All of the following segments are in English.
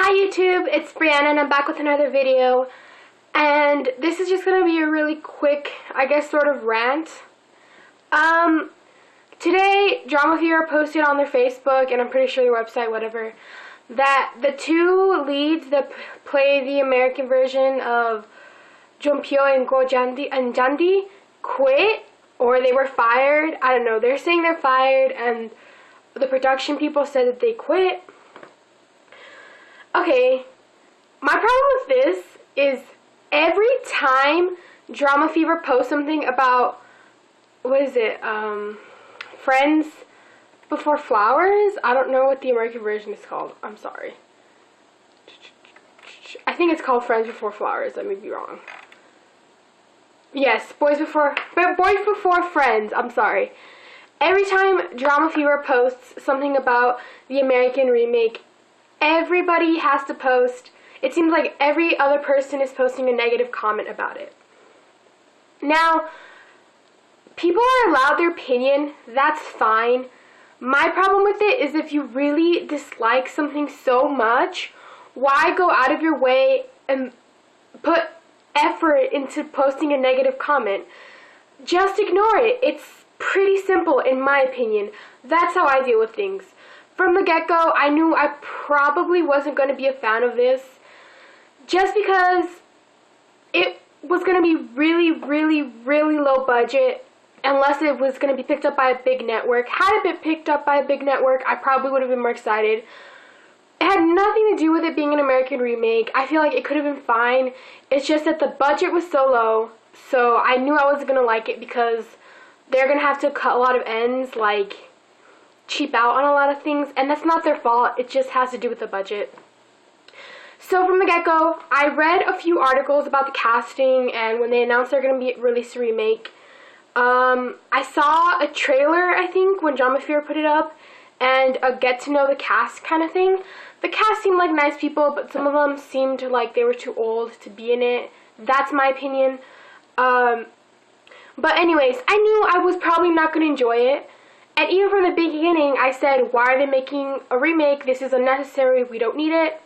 Hi YouTube, it's Brianna and I'm back with another video, and this is just going to be a really quick, I guess, sort of rant. Today, Drama Fever posted on their Facebook, and I'm pretty sure their website, whatever, that the two leads that play the American version of Jeonpyo and Jandi quit, or they were fired. I don't know, they're saying they're fired, and the production people said that they quit. Okay, my problem with this is every time Drama Fever posts something about, what is it, Friends Before Flowers? I don't know what the American version is called. I'm sorry. I think it's called Friends Before Flowers. I may be wrong. Yes, Boys Before Friends. I'm sorry. Every time Drama Fever posts something about the American remake, everybody has to post. It seems like every other person is posting a negative comment about it. Now, people are allowed their opinion. That's fine. My problem with it is if you really dislike something so much, why go out of your way and put effort into posting a negative comment? Just ignore it. It's pretty simple in my opinion. That's how I deal with things. From the get-go, I knew I probably wasn't going to be a fan of this, just because it was going to be really, really, really low budget, unless it was going to be picked up by a big network. Had it been picked up by a big network, I probably would have been more excited. It had nothing to do with it being an American remake. I feel like it could have been fine. It's just that the budget was so low, so I knew I wasn't going to like it because they're going to have to cut a lot of ends, like cheap out on a lot of things, and that's not their fault. It just has to do with the budget. So from the get-go, I read a few articles about the casting and when they announced they're going to release a remake. I saw a trailer, I think, when Drama Fever put it up, and a get to know the cast kind of thing. The cast seemed like nice people, but some of them seemed like they were too old to be in it. That's my opinion. But anyways, I knew I was probably not going to enjoy it. And even from the beginning, I said, why are they making a remake? This is unnecessary. We don't need it.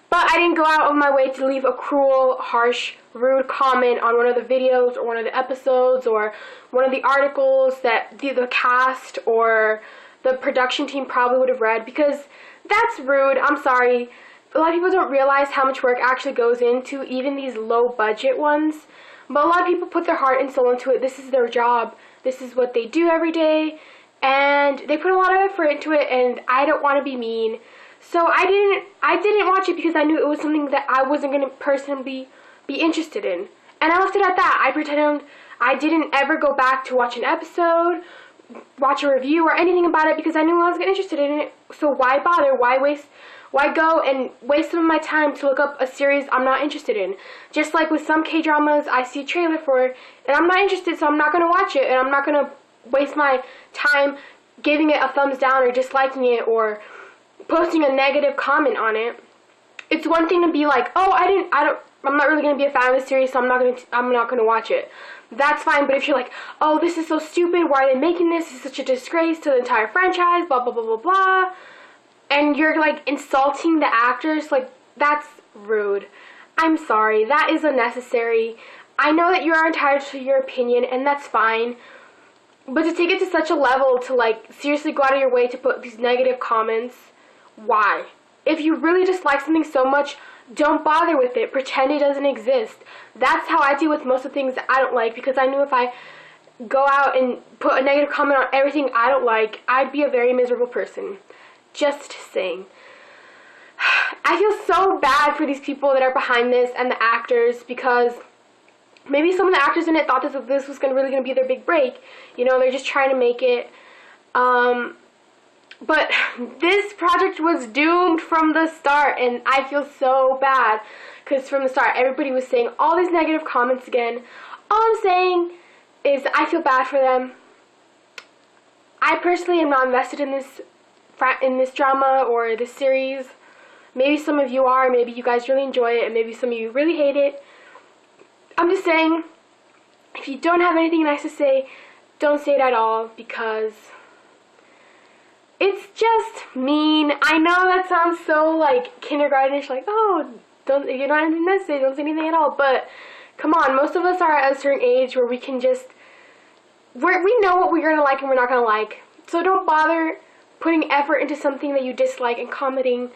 But I didn't go out of my way to leave a cruel, harsh, rude comment on one of the videos or one of the episodes or one of the articles that the cast or the production team probably would have read, because that's rude. I'm sorry. A lot of people don't realize how much work actually goes into even these low-budget ones. But a lot of people put their heart and soul into it. This is their job. This is what they do every day, and they put a lot of effort into it, and I don't want to be mean. So I didn't watch it because I knew it was something that I wasn't going to personally be interested in. And I left it at that. I pretended I didn't ever go back to watch an episode, watch a review, or anything about it because I knew I wasn't interested in it. So why bother? Why go and waste some of my time to look up a series I'm not interested in? Just like with some K-dramas, I see a trailer for it, and I'm not interested, so I'm not going to watch it, and I'm not going to waste my time giving it a thumbs down or disliking it or posting a negative comment on it. It's one thing to be like, oh, I'm not really going to be a fan of this series, so I'm not going to watch it. That's fine, but if you're like, oh, this is so stupid, why are they making this? This is such a disgrace to the entire franchise, blah, blah, blah, blah, blah, and you're, like, insulting the actors, like, that's rude. I'm sorry. That is unnecessary. I know that you are entitled to your opinion, and that's fine. But to take it to such a level to, like, seriously go out of your way to put these negative comments, why? If you really dislike something so much, don't bother with it. Pretend it doesn't exist. That's how I deal with most of the things that I don't like, because I knew if I go out and put a negative comment on everything I don't like, I'd be a very miserable person. Just saying. I feel so bad for these people that are behind this and the actors, because maybe some of the actors in it thought this was really going to be their big break. You know, they're just trying to make it. But this project was doomed from the start, and I feel so bad, because from the start everybody was saying all these negative comments again. All I'm saying is I feel bad for them. I personally am not invested in this drama or this series. Maybe some of you are, maybe you guys really enjoy it, and maybe some of you really hate it. I'm just saying, if you don't have anything nice to say, don't say it at all, because it's just mean. I know that sounds so like kindergartenish, like, oh, don't, you're not anything to say, don't say anything at all. But come on, most of us are at a certain age where we can just, we know what we're gonna like and we're not gonna like. So don't bother putting effort into something that you dislike and commenting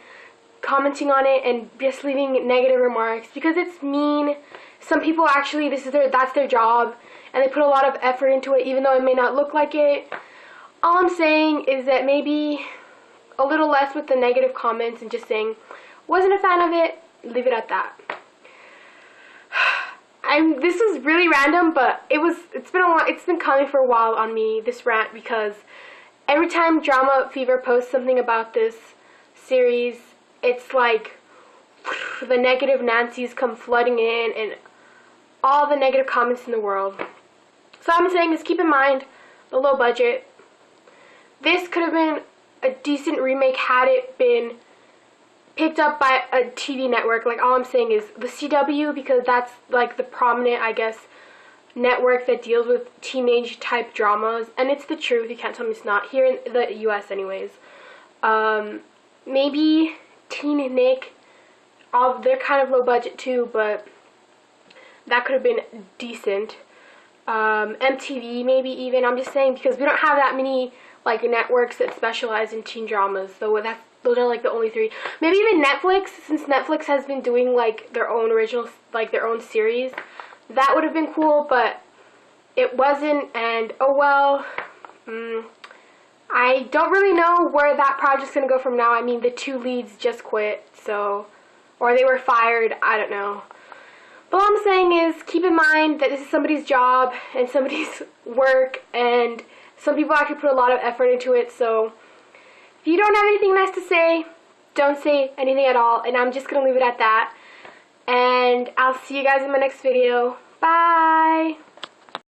on it and just leaving negative remarks, because it's mean. Some people actually, that's their job, and they put a lot of effort into it, even though it may not look like it. All I'm saying is that maybe a little less with the negative comments and just saying, wasn't a fan of it, leave it at that. This was really random, but it's been coming for a while on me, this rant, because every time Drama Fever posts something about this series, it's like the negative Nancy's come flooding in and all the negative comments in the world. So all I'm saying is keep in mind the low budget. This could have been a decent remake had it been picked up by a TV network. Like, all I'm saying is the CW, because that's like the prominent, I guess, network that deals with teenage type dramas, and it's the truth. You can't tell me it's not, here in the US anyways. Maybe Teen Nick, they're kind of low budget too, but that could have been decent. MTV maybe even, I'm just saying, because we don't have that many like networks that specialize in teen dramas, so those are like the only three. Maybe even Netflix, since Netflix has been doing like their own original, like their own series, that would have been cool, but it wasn't, and oh well. I don't really know where that project's gonna go from now. I mean, the two leads just quit, so, or they were fired, I don't know. But all I'm saying is, keep in mind that this is somebody's job and somebody's work, and some people actually put a lot of effort into it, so if you don't have anything nice to say, don't say anything at all, and I'm just gonna leave it at that. And I'll see you guys in my next video. Bye!